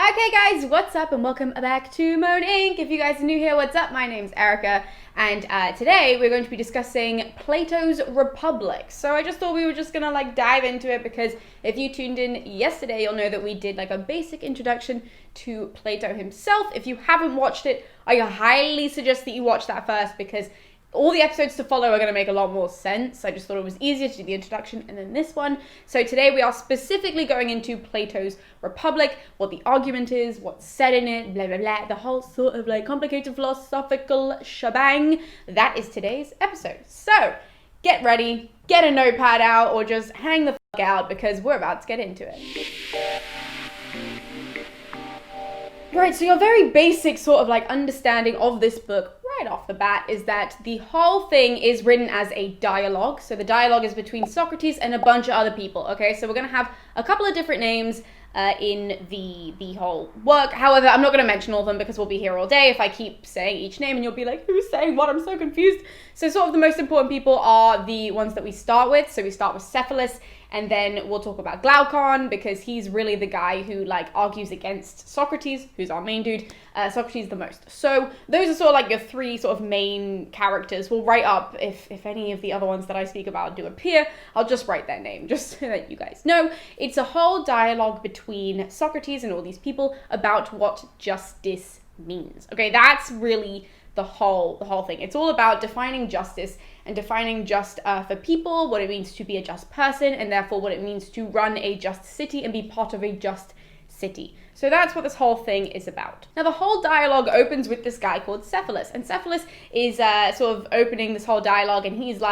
Okay guys, what's up and welcome back to Mode Inc. If you guys are new here, what's up? My name's Erica and today we're going to be discussing Plato's Republic. So I just thought we were just gonna dive into it because if you tuned in yesterday, you'll know that we did a basic introduction to Plato himself. If you haven't watched it, I highly suggest that you watch that first because all the episodes to follow are going to make a lot more sense. I just thought it was easier to do the introduction and then this one. So today we are specifically going into Plato's Republic, what the argument is, what's said in it, blah, blah, blah, the whole sort of complicated philosophical shebang. That is today's episode. So get ready, get a notepad out, or just hang the fuck out because we're about to get into it. Right, so your very basic sort of understanding of this book right off the bat is that the whole thing is written as a dialogue. So the dialogue is between Socrates and a bunch of other people, okay? So we're going to have a couple of different names in the whole work. However, I'm not going to mention all of them because we'll be here all day if I keep saying each name and you'll be like, who's saying what? I'm so confused. So sort of the most important people are the ones that we start with. So we start with Cephalus, and then we'll talk about Glaucon because he's really the guy who argues against Socrates, who's our main dude. Socrates the most. So those are sort of your three sort of main characters. We'll write up if any of the other ones that I speak about do appear, I'll just write their name just so that you guys know. It's a whole dialogue between Socrates and all these people about what justice means. Okay, that's really the whole thing. It's all about defining justice and defining just for people, what it means to be a just person, and therefore what it means to run a just city and be part of a just city. So that's what this whole thing is about. Now the whole dialogue opens with this guy called Cephalus, and Cephalus is sort of opening this whole dialogue, and he's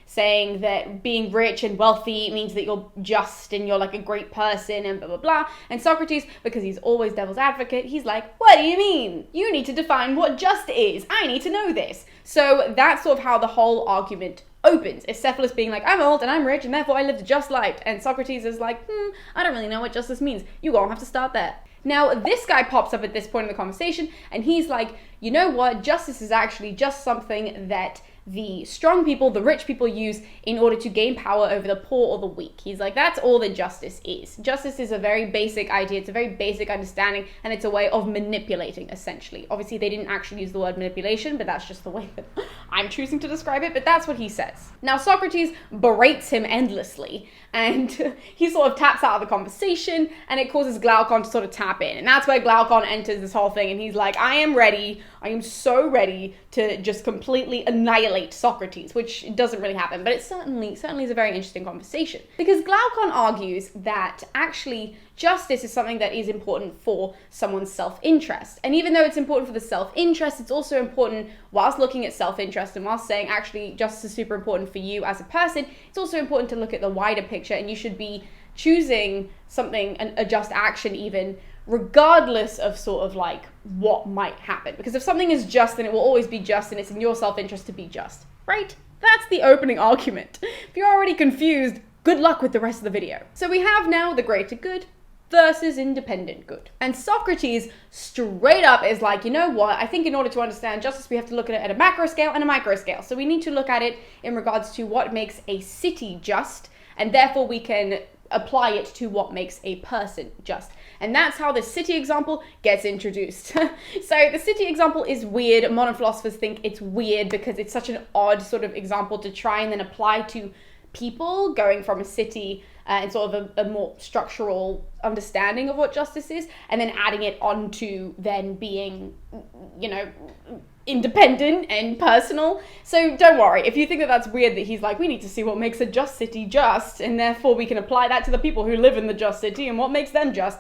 saying that being rich and wealthy means that you're just and you're a great person and blah blah blah. And Socrates, because he's always devil's advocate, he's like, what do you mean? You need to define what just is. I need to know this. So that's sort of how the whole argument opens. Is Cephalus being I'm old and I'm rich and therefore I lived a just life. And Socrates is I don't really know what justice means. You gonna have to start there. Now, this guy pops up at this point in the conversation and he's like, you know what? Justice is actually just something that the strong people, the rich people use in order to gain power over the poor or the weak. He's like, that's all that justice is. Justice is a very basic idea. It's a very basic understanding, and it's a way of manipulating, essentially. Obviously, they didn't actually use the word manipulation, but that's just the way that I'm choosing to describe it, but that's what he says. Now, Socrates berates him endlessly, and he sort of taps out of the conversation, and it causes Glaucon to sort of tap in, and that's where Glaucon enters this whole thing, and he's like, I am ready. I am so ready to just completely annihilate Socrates, which doesn't really happen, but it certainly is a very interesting conversation. Because Glaucon argues that actually justice is something that is important for someone's self-interest. And even though it's important for the self-interest, it's also important whilst looking at self-interest and whilst saying actually justice is super important for you as a person, it's also important to look at the wider picture, and you should be choosing something, a just action even, regardless of sort of what might happen. Because if something is just, then it will always be just, and it's in your self-interest to be just, right? That's the opening argument. If you're already confused, good luck with the rest of the video. So we have now the greater good versus independent good. And Socrates straight up is you know what? I think in order to understand justice, we have to look at it at a macro scale and a micro scale. So we need to look at it in regards to what makes a city just, and therefore we can apply it to what makes a person just. And that's how the city example gets introduced. So the city example is weird. Modern philosophers think it's weird because it's such an odd sort of example to try and then apply to people going from a city and sort of a more structural understanding of what justice is, and then adding it onto then being, independent and personal. So don't worry, if you think that that's weird that he's we need to see what makes a just city just, and therefore we can apply that to the people who live in the just city and what makes them just.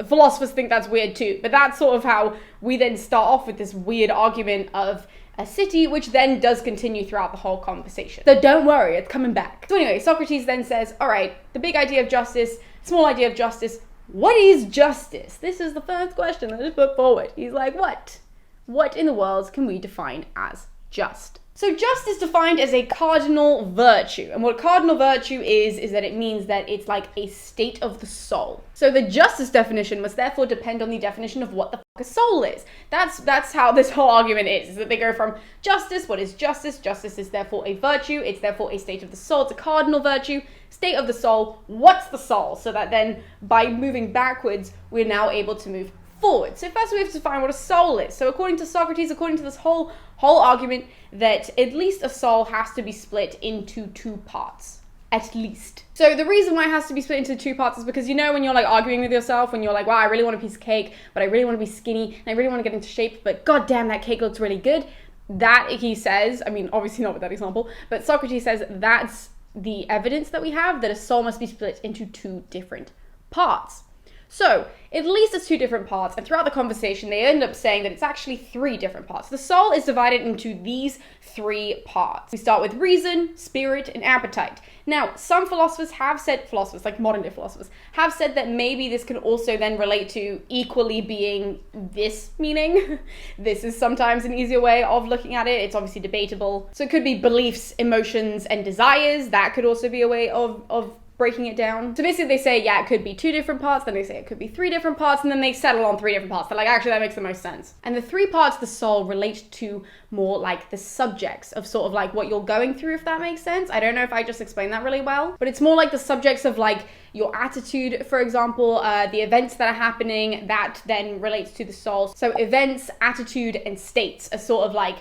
Philosophers think that's weird too, but that's sort of how we then start off with this weird argument of a city, which then does continue throughout the whole conversation. So don't worry, it's coming back. So anyway, Socrates then says, all right, the big idea of justice, small idea of justice, what is justice? This is the first question that is put forward. He's like, what? What in the world can we define as just. So just is defined as a cardinal virtue. And what cardinal virtue is that it means that it's like a state of the soul. So the justice definition must therefore depend on the definition of what the fuck a soul is. That's how this whole argument is that they go from justice, what is justice? Justice is therefore a virtue, it's therefore a state of the soul, it's a cardinal virtue, state of the soul, what's the soul? So that then by moving backwards, we're now able to move forward. So first we have to define what a soul is. So according to Socrates, according to this whole argument, that at least a soul has to be split into two parts. At least. So the reason why it has to be split into two parts is because, you know, when you're like arguing with yourself, when you're like, wow, I really want a piece of cake, but I really want to be skinny, and I really want to get into shape, but goddamn, that cake looks really good. That, he says, I mean, obviously not with that example, but Socrates says that's the evidence that we have that a soul must be split into two different parts. So, at least it's two different parts, and throughout the conversation, they end up saying that it's actually three different parts. The soul is divided into these three parts. We start with reason, spirit, and appetite. Now, some philosophers have said, like modern day philosophers, have said that maybe this can also then relate to equally being this meaning. This is sometimes an easier way of looking at it. It's obviously debatable. So it could be beliefs, emotions, and desires. That could also be a way of breaking it down. So basically they say, yeah, it could be two different parts, then they say it could be three different parts, and then they settle on three different parts. They're like, actually, that makes the most sense. And the three parts of the soul relate to more like the subjects of sort of like what you're going through, if that makes sense. I don't know if I just explained that really well, but it's more like the subjects of like your attitude, for example, the events that are happening, that then relates to the soul. So events, attitude, and states are sort of like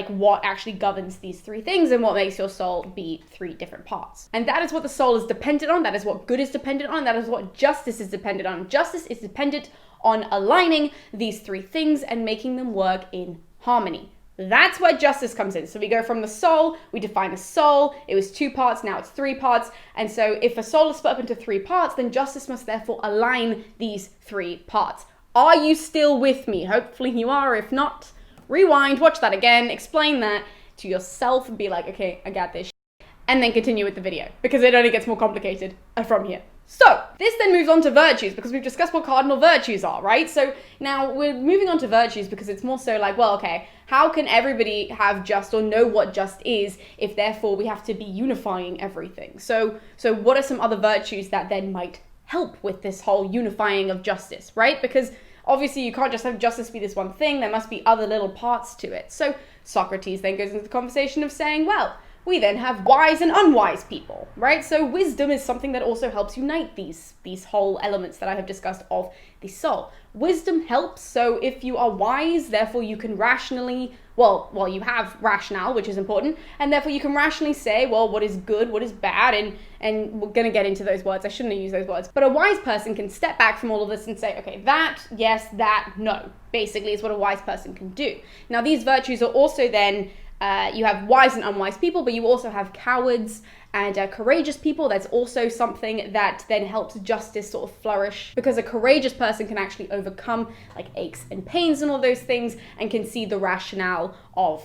what actually governs these three things and what makes your soul be three different parts. And that is what the soul is dependent on. That is what good is dependent on. That is what justice is dependent on. Justice is dependent on aligning these three things and making them work in harmony. That's where justice comes in. So we go from the soul, we define the soul, it was two parts, now it's three parts. And so if a soul is split up into three parts, then justice must therefore align these three parts. Are you still with me? Hopefully you are. If not, rewind, watch that again, explain that to yourself and be like, okay, I got this shit, and then continue with the video because it only gets more complicated from here. So this then moves on to virtues because we've discussed what cardinal virtues are, right? So now we're moving on to virtues because it's more so like, well, okay, how can everybody have just or know what just is if therefore we have to be unifying everything? So what are some other virtues that then might help with this whole unifying of justice, right? Because obviously, you can't just have justice be this one thing. There must be other little parts to it. So Socrates then goes into the conversation of saying, well, we then have wise and unwise people, right? So wisdom is something that also helps unite these whole elements that I have discussed of the soul. Wisdom helps. So if you are wise, therefore you can rationally, well, you have rationale, which is important, and therefore you can rationally say, well, what is good, what is bad, and we're going to get into those words. I shouldn't have used those words. But a wise person can step back from all of this and say, okay, that, yes, that, no, basically is what a wise person can do. Now, these virtues are also then, you have wise and unwise people, but you also have cowards and courageous people. That's also something that then helps justice sort of flourish, because a courageous person can actually overcome like aches and pains and all those things and can see the rationale of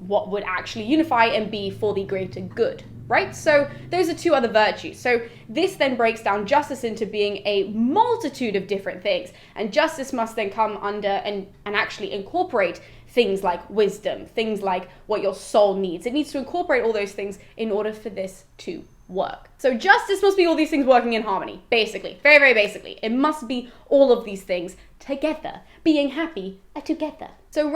what would actually unify and be for the greater good, right? So those are two other virtues. So this then breaks down justice into being a multitude of different things, and justice must then come under and actually incorporate things like wisdom, things like what your soul needs. It needs to incorporate all those things in order for this to work. So justice must be all these things working in harmony, basically. Very, very basically. It must be all of these things together, being happy together. So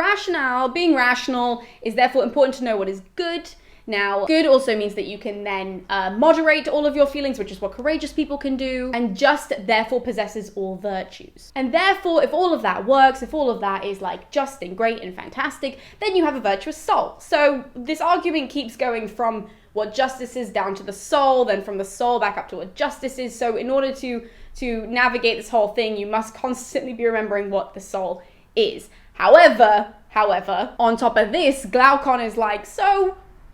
being rational is therefore important to know what is good. Now, good also means that you can then moderate all of your feelings, which is what courageous people can do, and just therefore possesses all virtues. And therefore, if all of that works, if all of that is like just and great and fantastic, then you have a virtuous soul. So this argument keeps going from what justice is down to the soul, then from the soul back up to what justice is. So in order to navigate this whole thing, you must constantly be remembering what the soul is. However, on top of this, Glaucon is like,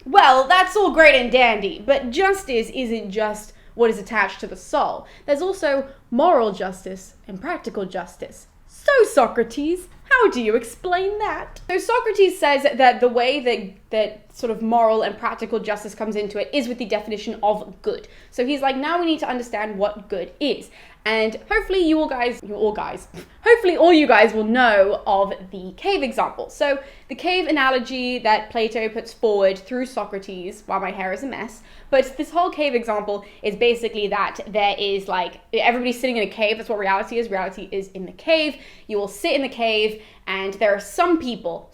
well, that's all great and dandy, but justice isn't just what is attached to the soul. There's also moral justice and practical justice. So, Socrates, how do you explain that? So Socrates says that the way that sort of moral and practical justice comes into it is with the definition of good. So he's like, now we need to understand what good is. And hopefully hopefully all you guys will know of the cave example. So the cave analogy that Plato puts forward through Socrates, wow, my hair is a mess, but this whole cave example is basically that there is like, everybody's sitting in a cave. That's what reality is. Reality is in the cave. You will sit in the cave, and there are some people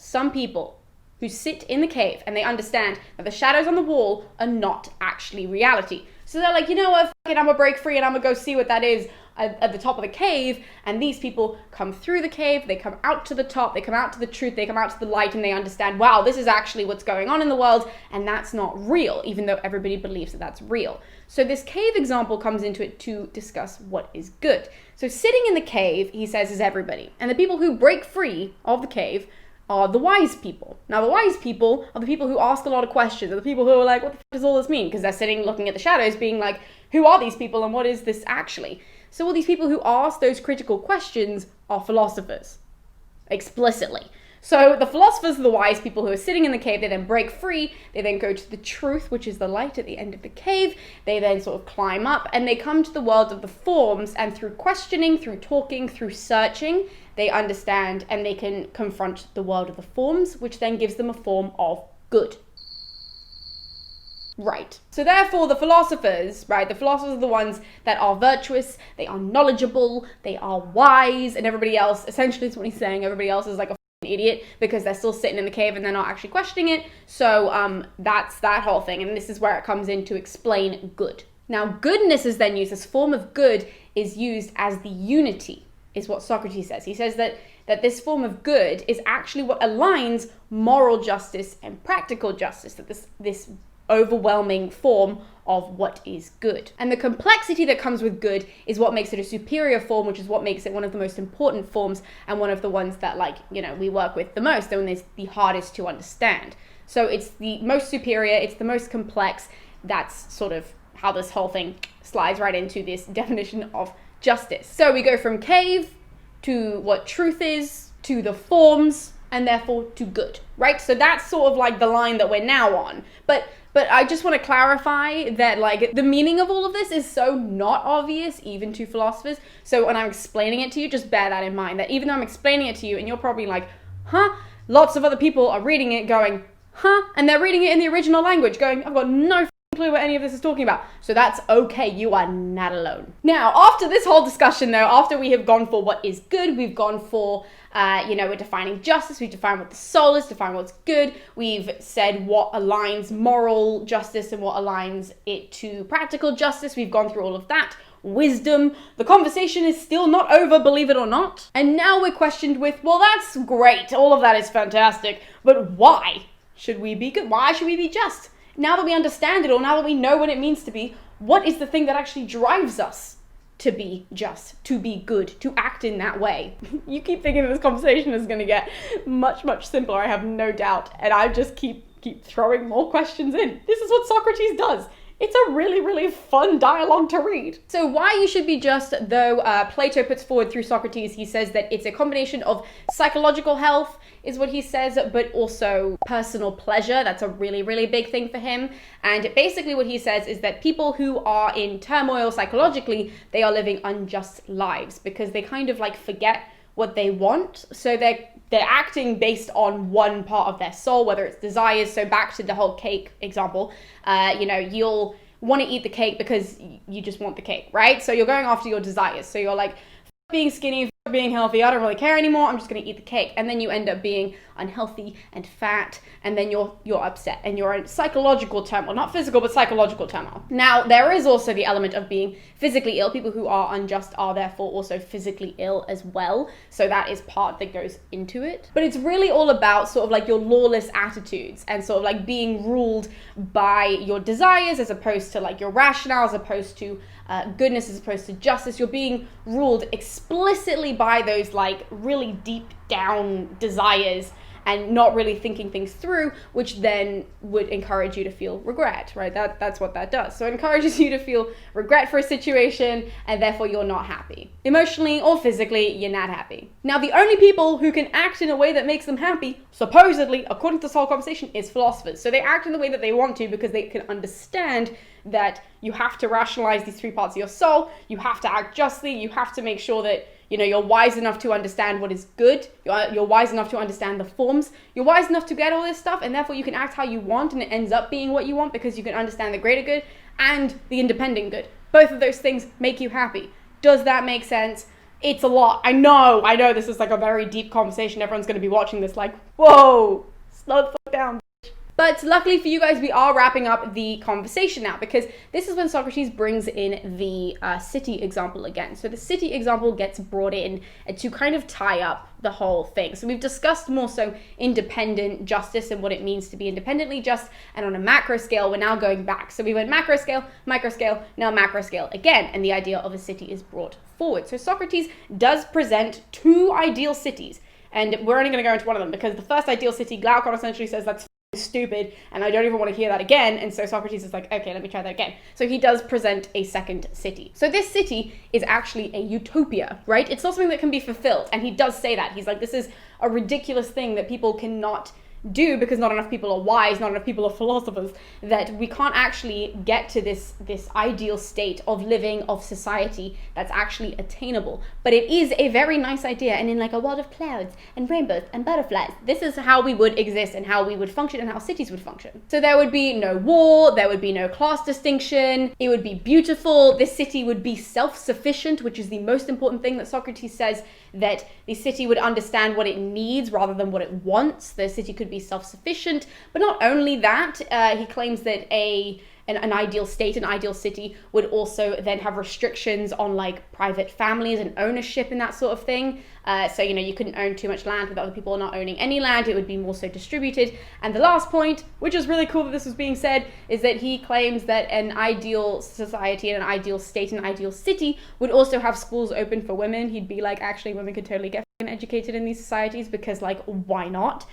who sit in the cave and they understand that the shadows on the wall are not actually reality. So they're like, you know what, fuck it, I'm gonna break free and I'm gonna go see what that is at the top of the cave. And these people come through the cave, they come out to the top, they come out to the truth, they come out to the light, and they understand, wow, this is actually what's going on in the world, and that's not real, even though everybody believes that that's real. So this cave example comes into it to discuss what is good. So sitting in the cave, he says, is everybody. And the people who break free of the cave are the wise people. Now, the wise people are the people who ask a lot of questions, are the people who are like, what the fuck does all this mean? Because they're sitting looking at the shadows being like, who are these people and what is this actually? So all these people who ask those critical questions are philosophers, explicitly. So the philosophers are the wise people who are sitting in the cave. They then break free. They then go to the truth, which is the light at the end of the cave. They then sort of climb up and they come to the world of the forms, and through questioning, through talking, through searching, they understand and they can confront the world of the forms, which then gives them a form of good. Right. So therefore the philosophers, right, the philosophers are the ones that are virtuous, they are knowledgeable, they are wise, and everybody else, essentially is what he's saying, everybody else is like a idiot because they're still sitting in the cave and they're not actually questioning it. So that's that whole thing, and this is where it comes in to explain good. Now goodness is then used, this form of good is used as the unity, is what Socrates says. He says that this form of good is actually what aligns moral justice and practical justice, that this overwhelming form of what is good. And the complexity that comes with good is what makes it a superior form, which is what makes it one of the most important forms and one of the ones that, like, you know, we work with the most and is the hardest to understand. So it's the most superior, it's the most complex. That's sort of how this whole thing slides right into this definition of justice. So we go from cave to what truth is, to the forms, and therefore to good, right? So that's sort of like the line that we're now on. But I just want to clarify that, like, the meaning of all of this is so not obvious even to philosophers. So when I'm explaining it to you, just bear that in mind, that even though I'm explaining it to you and you're probably like, huh? Lots of other people are reading it going, huh? And they're reading it in the original language going, I've got no clue what any of this is talking about. So that's okay, you are not alone. Now, after this whole discussion though, after we have gone for what is good, we've gone for, we're defining justice, we've defined what the soul is, defined what's good, we've said what aligns moral justice and what aligns it to practical justice, we've gone through all of that. Wisdom. The conversation is still not over, believe it or not. And now we're questioned with, well, that's great, all of that is fantastic, but why should we be good? Why should we be just? Now that we understand it all, now that we know what it means to be, what is the thing that actually drives us to be just, to be good, to act in that way? You keep thinking that this conversation is going to get much, much simpler, I have no doubt. And I just keep throwing more questions in. This is what Socrates does. It's a really, really fun dialogue to read. So why you should be just, though, Plato puts forward through Socrates, he says that it's a combination of psychological health, is what he says, but also personal pleasure. That's a really, really big thing for him. And basically what he says is that people who are in turmoil psychologically, they are living unjust lives because they kind of like forget what they want. So they're acting based on one part of their soul, whether it's desires. So back to the whole cake example, you'll want to eat the cake because you just want the cake, right? So you're going after your desires. So you're like, being skinny, being healthy, I don't really care anymore, I'm just going to eat the cake. And then you end up being unhealthy and fat, and then you're upset and you're in psychological turmoil, not physical but psychological turmoil. Now there is also the element of being physically ill. People who are unjust are therefore also physically ill as well, so that is part that goes into it. But it's really all about sort of like your lawless attitudes and sort of like being ruled by your desires as opposed to like your rationale, as opposed to goodness, as opposed to justice. You're being ruled explicitly by those like really deep down desires, and not really thinking things through, which then would encourage you to feel regret, right? That's what that does. So it encourages you to feel regret for a situation, and therefore you're not happy. Emotionally or physically, you're not happy. Now, the only people who can act in a way that makes them happy, supposedly, according to this whole conversation, is philosophers. So they act in the way that they want to because they can understand that you have to rationalize these three parts of your soul, you have to act justly, you have to make sure that you're wise enough to understand what is good, you're wise enough to understand the forms, you're wise enough to get all this stuff, and therefore you can act how you want, and it ends up being what you want because you can understand the greater good and the independent good. Both of those things make you happy. Does that make sense? It's a lot. I know this is like a very deep conversation. Everyone's going to be watching this like, whoa, slow the fuck down. But luckily for you guys, we are wrapping up the conversation now, because this is when Socrates brings in the city example again. So the city example gets brought in to kind of tie up the whole thing. So we've discussed more so independent justice and what it means to be independently just, and on a macro scale, we're now going back. So we went macro scale, micro scale, now macro scale again, and the idea of a city is brought forward. So Socrates does present two ideal cities, and we're only going to go into one of them because the first ideal city, Glaucon essentially says that's stupid and I don't even want to hear that again, and so Socrates is like, okay, let me try that again. So he does present a second city. So this city is actually a utopia, right? It's not something that can be fulfilled, and he does say that. He's like, this is a ridiculous thing that people cannot do because not enough people are wise, not enough people are philosophers, that we can't actually get to this ideal state of living, of society that's actually attainable. But it is a very nice idea, and in like a world of clouds and rainbows and butterflies, this is how we would exist and how we would function and how cities would function. So there would be no war, there would be no class distinction, it would be beautiful, this city would be self-sufficient, which is the most important thing that Socrates says, that the city would understand what it needs rather than what it wants. The city could be self-sufficient, but not only that, he claims that an ideal state, an ideal city would also then have restrictions on like private families and ownership and that sort of thing. So, you couldn't own too much land with other people not owning any land. It would be more so distributed. And the last point, which is really cool that this was being said, is that he claims that an ideal society and an ideal state, an ideal city would also have schools open for women. He'd be like, actually, women could totally get educated in these societies because, like, why not?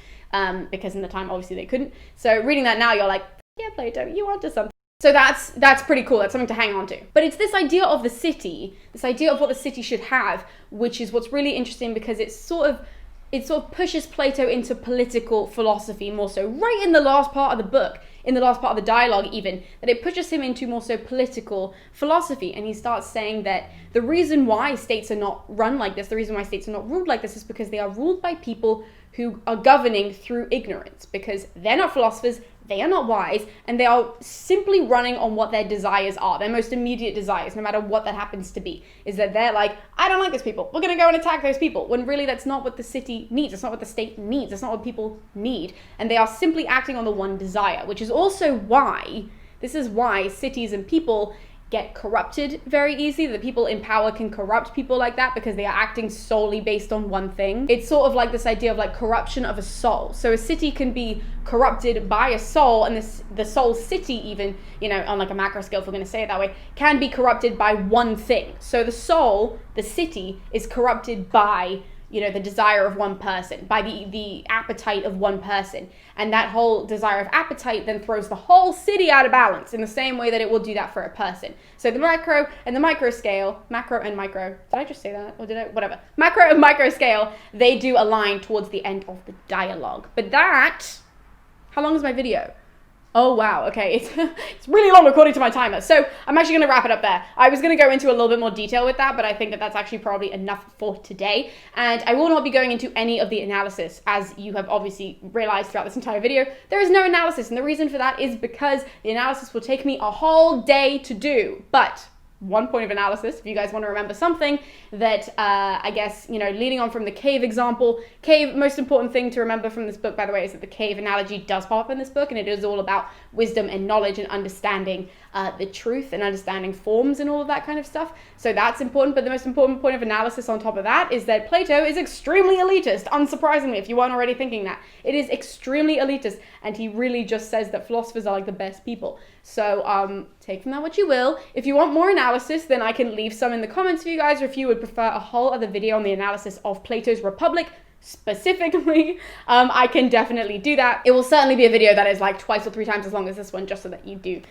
Because in the time, obviously, they couldn't. So reading that now, you're like, yeah, Plato, you onto something. So that's pretty cool. That's something to hang on to. But it's this idea of the city, this idea of what the city should have, which is what's really interesting, because it sort of pushes Plato into political philosophy more so right in the last part of the book, in the last part of the dialogue even, that it pushes him into more so political philosophy. And he starts saying that the reason why states are not run like this, the reason why states are not ruled like this, is because they are ruled by people who are governing through ignorance, because they're not philosophers, they are not wise, and they are simply running on what their desires are, their most immediate desires, no matter what that happens to be, is that they're like, I don't like those people, we're going to go and attack those people, when really that's not what the city needs, it's not what the state needs, it's not what people need, and they are simply acting on the one desire, which is also why, this is why cities and people get corrupted very easily. The people in power can corrupt people like that because they are acting solely based on one thing. It's sort of like this idea of like corruption of a soul. So a city can be corrupted by a soul, and the soul city even, on like a macro scale, if we're going to say it that way, can be corrupted by one thing. So the soul, the city, is corrupted by the desire of one person, by the appetite of one person. And that whole desire of appetite then throws the whole city out of balance in the same way that it will do that for a person. So the macro and the micro scale, macro and micro, did I just say that? Or did I? Whatever. Macro and micro scale, they do align towards the end of the dialogue. But how long is my video? Oh, wow. Okay. It's really long according to my timer. So I'm actually going to wrap it up there. I was going to go into a little bit more detail with that, but I think that that's actually probably enough for today. And I will not be going into any of the analysis, as you have obviously realized throughout this entire video. There is no analysis. And the reason for that is because the analysis will take me a whole day to do. But one point of analysis, if you guys want to remember something, that I guess, leading on from the cave example, most important thing to remember from this book, by the way, is that the cave analogy does pop up in this book, and it is all about wisdom and knowledge and understanding the truth and understanding forms and all of that kind of stuff. So that's important, but the most important point of analysis on top of that is that Plato is extremely elitist, unsurprisingly, if you weren't already thinking that. It is extremely elitist, and he really just says that philosophers are like the best people. So take from that what you will. If you want more analysis, then I can leave some in the comments for you guys, or if you would prefer a whole other video on the analysis of Plato's Republic specifically, I can definitely do that. It will certainly be a video that is like 2 or 3 times as long as this one, just so that you do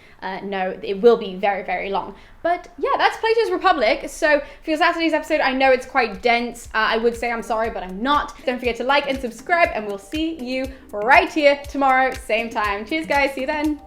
know it will be very, very long. But yeah, that's Plato's Republic. So for your Saturday's episode, I know it's quite dense. I would say I'm sorry, but I'm not. Don't forget to like and subscribe, and we'll see you right here tomorrow, same time. Cheers, guys. See you then.